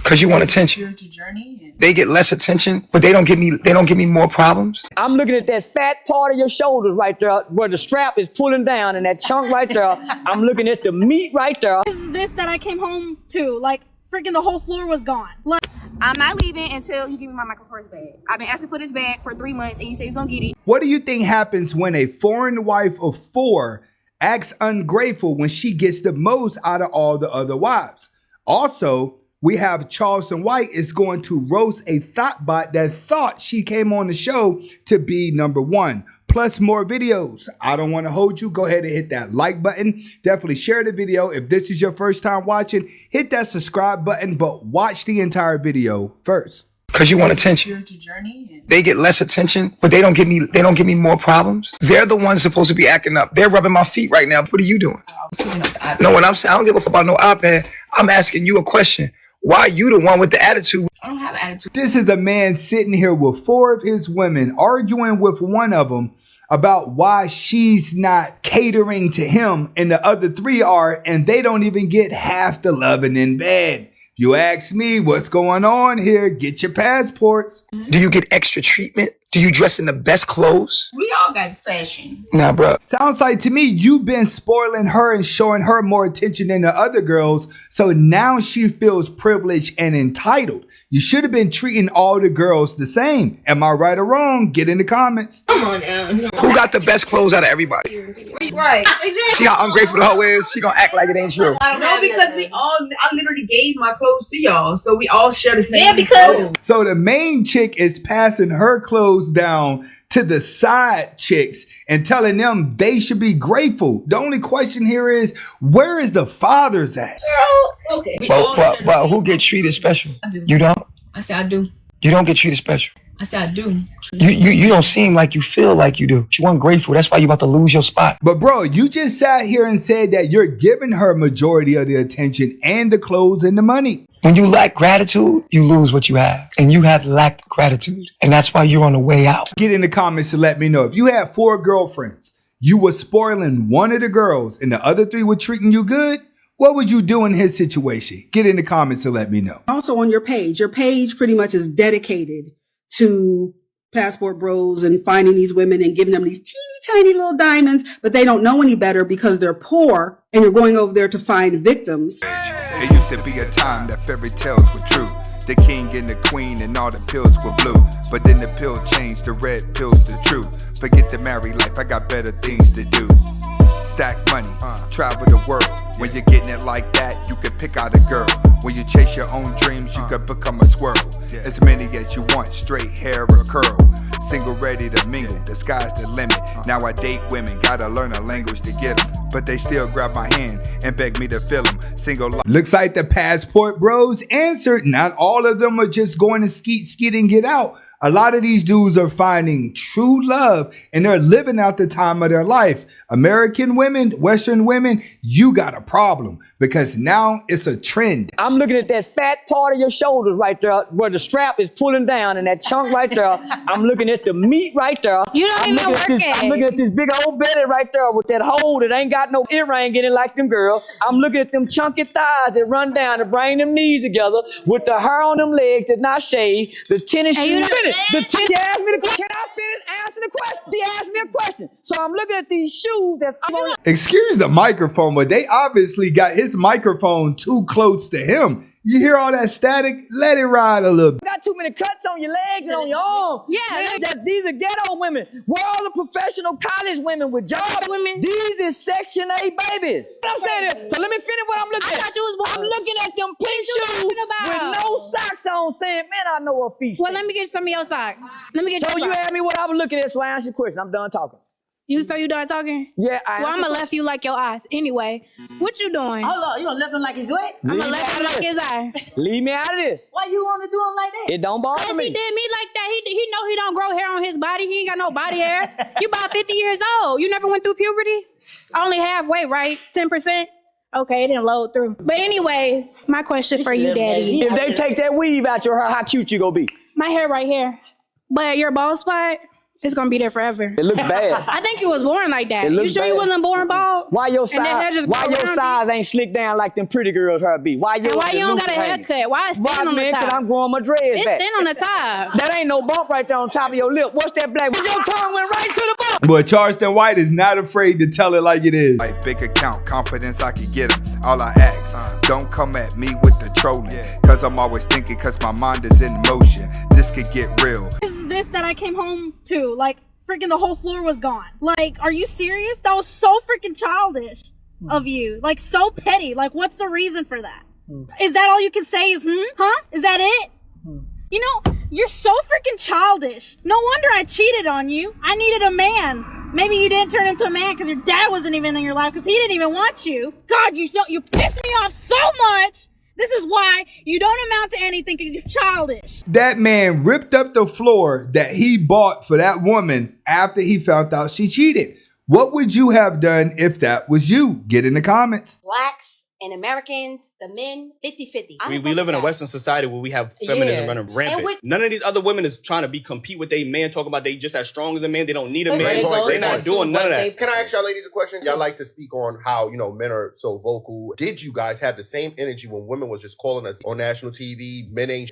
Cause you want attention. They get less attention, but they don't give me more problems. I'm looking at that fat part of your shoulders right there where the strap is pulling down and that chunk right there. I'm looking at the meat right there. This is this that I came home to. Like, freaking the whole floor was gone. Like, I'm not leaving until you give me my Michael Kors bag. I've been asking for this bag for 3 months and you say he's gonna get it. What do you think happens when a foreign wife of 4 acts ungrateful when she gets the most out of all the other wives? Also, we have Charleston White is going to roast a thoughtbot that thought she came on the show to be number 1. Plus more videos. I don't want to hold you. Go ahead and hit that like button. Definitely share the video. If this is your first time watching, hit that subscribe button, but watch the entire video first. Cause you want attention. They get less attention, but they don't give me more problems. They're the ones supposed to be acting up. They're rubbing my feet right now. What are you doing? No, what I'm saying, I don't give a fuck about no iPad. I'm asking you a question. Why are you the one with the attitude? I don't have an attitude. This is a man sitting here with 4 of his women arguing with one of them about why she's not catering to him and the other 3 are, and they don't even get half the loving in bed. You ask me what's going on here, get your passports. Do you get extra treatment? Do you dress in the best clothes? We all got fashion. Nah, bro. Sounds like to me you've been spoiling her and showing her more attention than the other girls, so now she feels privileged and entitled. You should have been treating all the girls the same. Am I right or wrong? Get in the comments. Come on now. Who got the best clothes out of everybody? Right. Exactly. See how ungrateful the hoe is? She gonna act like it ain't true. No, because I literally gave my clothes to y'all, so we all share the same. Yeah, because clothes. So the main chick is passing her clothes down to the side chicks and telling them they should be grateful. The only question here is, where is the fathers at? Girl, okay. But who get treated special? You don't? I said I do. You don't get treated special. I said I do. You don't seem like you feel like you do. You ungrateful. That's why you about to lose your spot. But bro, you just sat here and said that you're giving her majority of the attention and the clothes and the money. When you lack gratitude, you lose what you have. And you have lacked gratitude. And that's why you're on the way out. Get in the comments to let me know. If you had 4 girlfriends, you were spoiling one of the girls and the other 3 were treating you good, what would you do in his situation? Get in the comments to let me know. Also on your page pretty much is dedicated to passport bros and finding these women and giving them these teeny tiny little diamonds, but they don't know any better because they're poor and you're going over there to find victims. It used to be a time that fairy tales were true. The king and the queen and all the pills were blue. But then the pill changed, the red pill's the truth. Forget the married life, I got better things to do. Stack money, travel the world. When you're getting it like that, you can pick out a girl. When you chase your own dreams, you can become a squirrel. As many as you want, straight hair or curl. Single ready to mingle, the sky's the limit. Now I date women, gotta learn a language to get them. But they still grab my hand and beg me to fill them. Single life. Looks like the passport bros answered. Not all of them are just going to skeet and get out. A lot of these dudes are finding true love and they're living out the time of their life. American women, Western women, you got a problem because now it's a trend. I'm looking at that fat part of your shoulders right there where the strap is pulling down and that chunk right there. I'm looking at the meat right there. You don't even work it. I'm looking at this big old belly right there with that hole that ain't got no earring in it like them girls. I'm looking at them chunky thighs that run down to bring them knees together with the hair on them legs that not shaved, the tennis shoes. She asked me the question. Can I finish answering the question? She asked me a question. So I'm looking at these shoes that's... Excuse the microphone, but they obviously got his microphone too close to him. You hear all that static? Let it ride a little bit. You got too many cuts on your legs and on your arms. Yeah. Man, these are ghetto women. Where all the professional college women with jobs? Women. These is Section 8 babies. What I'm saying is, so let me finish what I'm looking at. I thought you was I'm looking at them pink shoes with no socks on saying, man, I know her feet. Well, let me get some of your socks. Let me get your So you socks. asked me what I was looking at, so I answered your question. I'm done talking. So you done talking? Yeah, Well, I'm gonna left you like your eyes. Anyway, what you doing? Hold on, you gonna left him like his what? I'm gonna left him like his eye. Leave me out of this. Why you wanna do him like that? It don't bother Cause me. he did me like that. He know he don't grow hair on his body. He ain't got no body hair. You about 50 years old. You never went through puberty? Only halfway, right? 10%? Okay, it didn't load through. But anyways, my question for you, Daddy. If they take that weave out your hair, how cute you gonna be? My hair right here. But your bald spot, It's gonna be there forever. It looks bad. I think you was born like that. It You looks sure you bad. wasn't born bald? Why your And that hair size? just Why grow your around size ain't slicked down like them pretty girls her be? Why And why you don't got a haircut? Why it's thin on the Because top? I'm growing my dreads It's back. thin on the top. That ain't no bump right there on top of your lip. What's that black? Your tongue went right to the bump. But Charleston White is not afraid to tell it like it is. Like big account, confidence I can get 'em. All I ask, don't come at me with the trolling. Cause I'm always thinking, cause my mind is in motion. This could get real. This that I came home to, like, freaking the whole floor was gone. Like, are you serious? That was so freaking childish of you. Like, so petty. Like, what's the reason for that? Is that all you can say is, huh? Is that it? You know, you're so freaking childish. No wonder I cheated on you. I needed a man. Maybe you didn't turn into a man because your dad wasn't even in your life because he didn't even want you. God, you pissed me off so much. This is why you don't amount to anything, because you're childish. That man ripped up the floor that he bought for that woman after he found out she cheated. What would you have done if that was you? Get in the comments. Blacks and Americans, the men, 50-50. We live in a Western society where we have feminism running rampant. None of these other women is trying to compete with a man, talking about they just as strong as a man. They don't need a man. They're not doing none of that. Can I ask y'all ladies a question? Y'all like to speak on how, men are so vocal. Did you guys have the same energy when women was just calling us on national TV?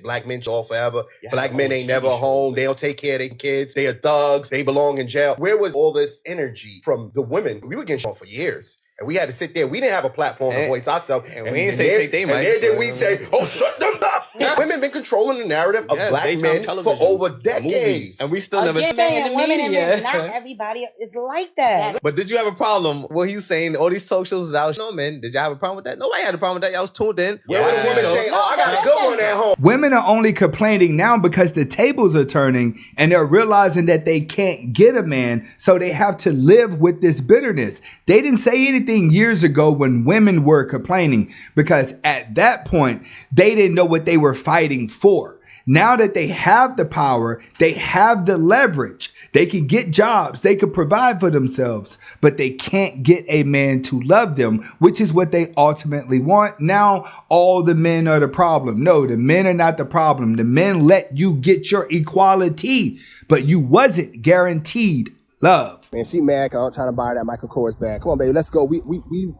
Black men all forever. Yeah, black men ain't never home. They don't take care of their kids. They are thugs. They belong in jail. Where was all this energy from the women? We were getting shot for years. And we had to sit there. We didn't have a platform to voice ourselves. And we didn't say take their money. And then we say, oh, shut them up. Yeah. Women been controlling the narrative of black men for over decades. Movies. And we still never saying women and men, not everybody is like that. But did you have a problem? What he was saying, all these talk shows is out. No, men, did y'all have a problem with that? Nobody had a problem with that. Y'all was tuned in. Where were the women saying, oh, I got a good one at home? Women are only complaining now because the tables are turning and they're realizing that they can't get a man, so they have to live with this bitterness. They didn't say anything years ago when women were complaining, because at that point, they didn't know what they were fighting for. Now that they have the power, they have the leverage, they can get jobs, they can provide for themselves, but they can't get a man to love them, which is what they ultimately want. Now, all the men are the problem. No, the men are not the problem. The men let you get your equality, but you wasn't guaranteed love. Man, she mad cause I'm trying to buy her that Michael Kors bag. Come on, baby, let's go. We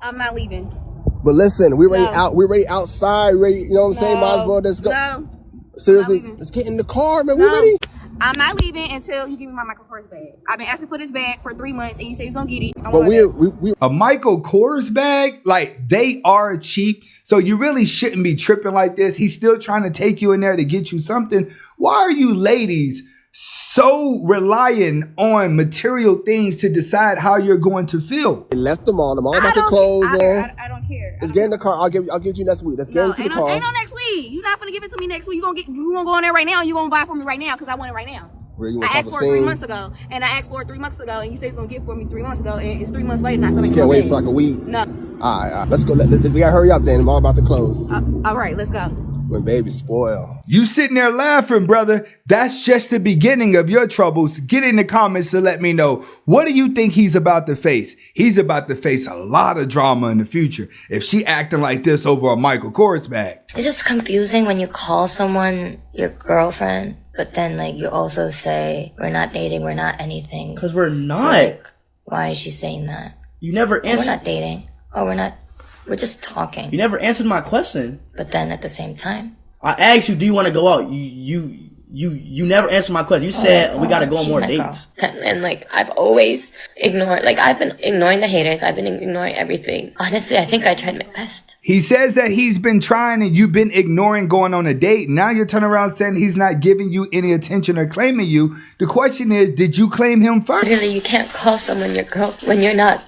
I'm not leaving. But listen, we're ready out. We're ready outside. Ready, you know what I'm saying? Might as well let's go. No. Seriously, let's get in the car, man. We ready? I'm not leaving until you give me my Michael Kors bag. I've been asking for this bag for 3 months, and you say he's gonna get it. But we a Michael Kors bag, like, they are cheap, so you really shouldn't be tripping like this. He's still trying to take you in there to get you something. Why are you ladies so relying on material things to decide how you're going to feel? They left them all about the clothes on. I don't care. Let's get in the car. I'll give you next week. Let's get into the car. Ain't no next week. You're not gonna give it to me next week. You gonna go in there right now and you gonna buy it for me right now because I want it right now. I asked for it 3 months ago, and I asked for it 3 months ago, and you said it's gonna get it for me 3 months ago, and it's 3 months later, and I still ain't can't wait for like a week. No. All right. Let's go. We gotta hurry up then. I'm all about to close. All right, let's go. When baby spoil. You sitting there laughing, brother. That's just the beginning of your troubles. Get in the comments to let me know. What do you think he's about to face? He's about to face a lot of drama in the future if she acting like this over a Michael Kors bag. It's just confusing when you call someone your girlfriend, but then like you also say, we're not dating, we're not anything. Because we're not. So, like, why is she saying that? You never answered. We're not dating. Oh, we're just talking. You never answered my question. But then at the same time, I asked you, do you want to go out? You never answered my question. You said we got to go on more dates. And like, I've always ignored, like, I've been ignoring the haters. I've been ignoring everything. Honestly, I think I tried my best. He says that he's been trying and you've been ignoring going on a date. Now you're turning around saying he's not giving you any attention or claiming you. The question is, did you claim him first? Really, you can't call someone your girl when you're not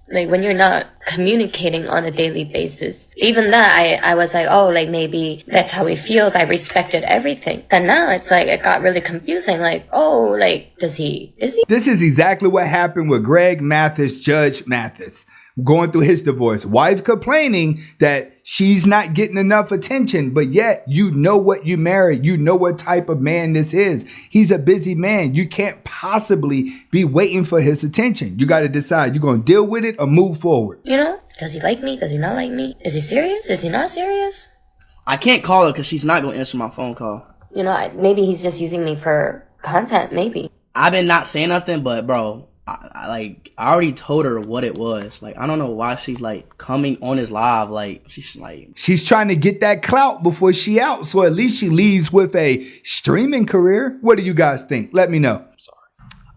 when you're not communicating on a daily basis. Even that, I was like, oh, like maybe that's how he feels. I respected everything. But now it's like, it got really confusing. Like, oh, like, is he? This is exactly what happened with Greg Mathis, Judge Mathis. Going through his divorce. Wife complaining that she's not getting enough attention, but yet you know what you married. You know what type of man this is. He's a busy man. You can't possibly be waiting for his attention. You got to decide, you're going to deal with it or move forward. You know, does he like me? Does he not like me? Is he serious? Is he not serious? I can't call her because she's not going to answer my phone call. You know, maybe he's just using me for content, maybe. I've been not saying nothing, but bro, I already told her what it was. Like, I don't know why she's like coming on his live. Like, she's trying to get that clout before she out. So at least she leaves with a streaming career. What do you guys think? Let me know.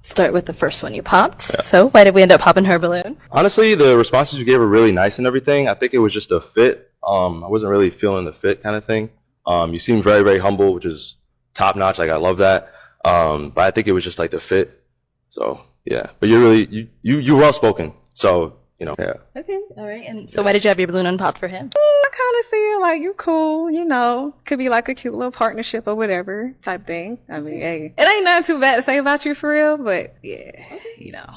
Start with the first one you popped. Yeah. So why did we end up popping her balloon? Honestly, the responses you gave were really nice and everything. I think it was just a fit. I wasn't really feeling the fit kind of thing. You seem very, very humble, which is top notch. Like, I love that. But I think it was just like the fit. So yeah, but you're really, you're well spoken. So, you know, yeah. Okay. All right. And so why did you have your balloon unpopped for him? I kind of see it like you cool, you know, could be like a cute little partnership or whatever type thing. I mean, hey, it ain't nothing too bad to say about you for real, but yeah, you know.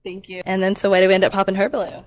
Thank you. And then so why did we end up popping her balloon?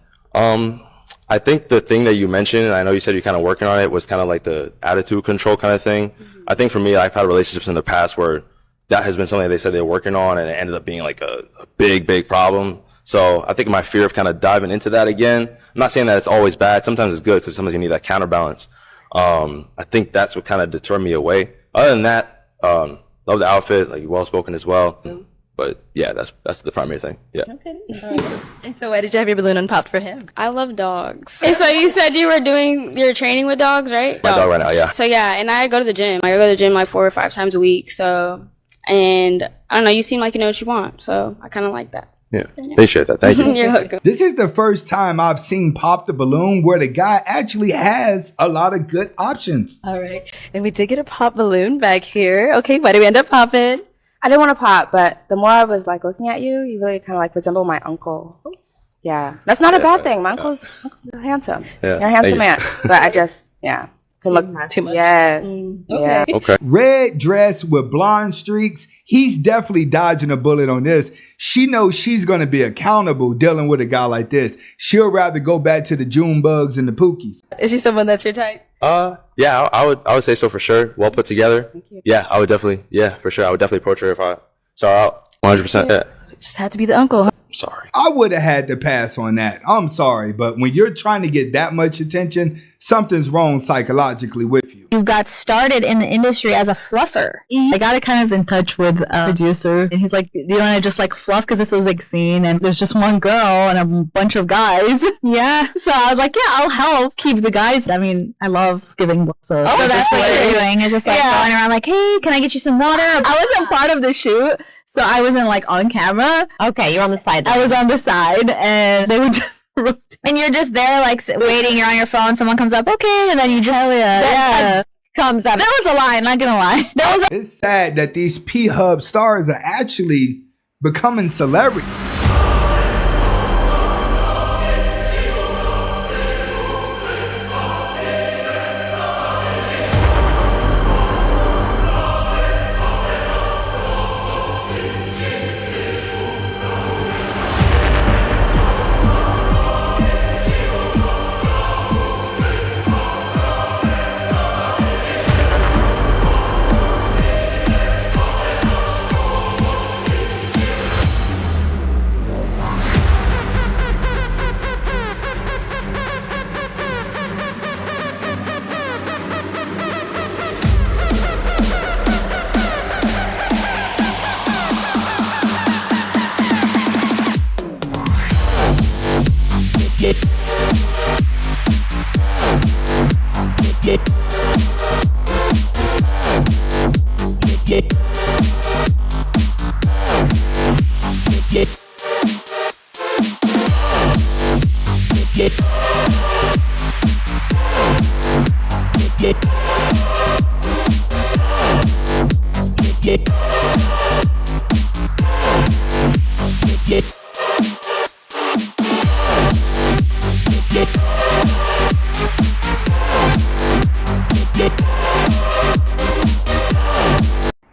I think the thing that you mentioned, and I know you said you're kind of working on it, was kind of like the attitude control kind of thing. Mm-hmm. I think for me, I've had relationships in the past where that has been something they said they're working on, and it ended up being like a big problem. So I think my fear of kind of diving into that again, I'm not saying that it's always bad. Sometimes it's good because sometimes you need that counterbalance. I think that's what kind of deterred me away. Other than that, love the outfit, like well spoken as well. Mm-hmm. But yeah, that's the primary thing. Yeah. Okay. All right. And so why did you have your balloon unpopped for him? I love dogs. And so you said you were doing your training with dogs, right? My dog right now, yeah. So yeah, and I go to the gym. I go to the gym like 4 or 5 times a week. So, and I don't know, you seem like you know what you want. So I kind of like that. Yeah. Appreciate that. Thank you. You're welcome. This is the first time I've seen Pop the Balloon where the guy actually has a lot of good options. All right. And we did get a pop balloon back here. Okay. Why did we end up popping? I didn't want to pop, but the more I was like looking at you, you really kind of like resemble my uncle. Yeah, that's not a bad thing. My uncle's handsome. Yeah. You're a handsome man, but I just can look too much. Yes, Okay. Okay. Red dress with blonde streaks. He's definitely dodging a bullet on this. She knows she's going to be accountable dealing with a guy like this. She'll rather go back to the June bugs and the Pookies. Is she someone that's your type? Yeah, I would say so for sure. Well put together. Thank you. Yeah, I would definitely, for sure. I would definitely approach her if I saw her out. 100%. Yeah. It just had to be the uncle. Huh? Sorry. I would have had to pass on that. I'm sorry, but when you're trying to get that much attention, something's wrong psychologically with you. You got started in the industry as a fluffer. I got kind of in touch with a producer, and he's like, "Do you want to just like fluff? Because this was like scene, and there's just one girl and a bunch of guys." Yeah. So I was like, "Yeah, I'll help keep the guys." I mean, I love giving books. So that's what you're doing. Is just like going around like, "Hey, can I get you some water?" I wasn't part of the shoot, so I wasn't like on camera. Okay, you're on the side. I was on the side, and they would just. And you're just there, like waiting. You're on your phone. Someone comes up, okay, and then you just comes up. That was a lie. Not gonna lie. It's sad that these P-Hub stars are actually becoming celebrities.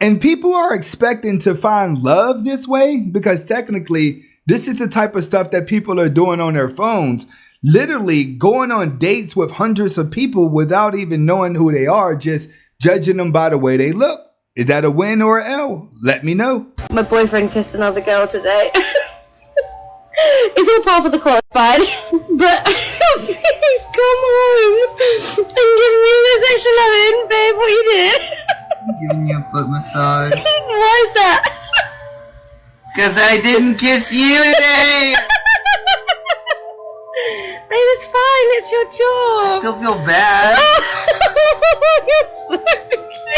And people are expecting to find love this way because technically this is the type of stuff that people are doing on their phones, literally going on dates with hundreds of people without even knowing who they are, just judging them by the way they look. Is that a win or an L? Let me know. My boyfriend kissed another girl today. He's all part of the classified, but please come home and give me this extra loving, babe. What you did? I'm giving you a foot massage. Why is that? Because I didn't kiss you today. Babe, it's fine. It's your job. I still feel bad.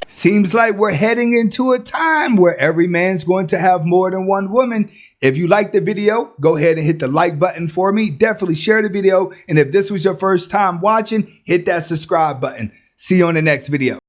Seems like we're heading into a time where every man's going to have more than one woman. If you like the video, go ahead and hit the like button for me. Definitely share the video. And if this was your first time watching, hit that subscribe button. See you on the next video.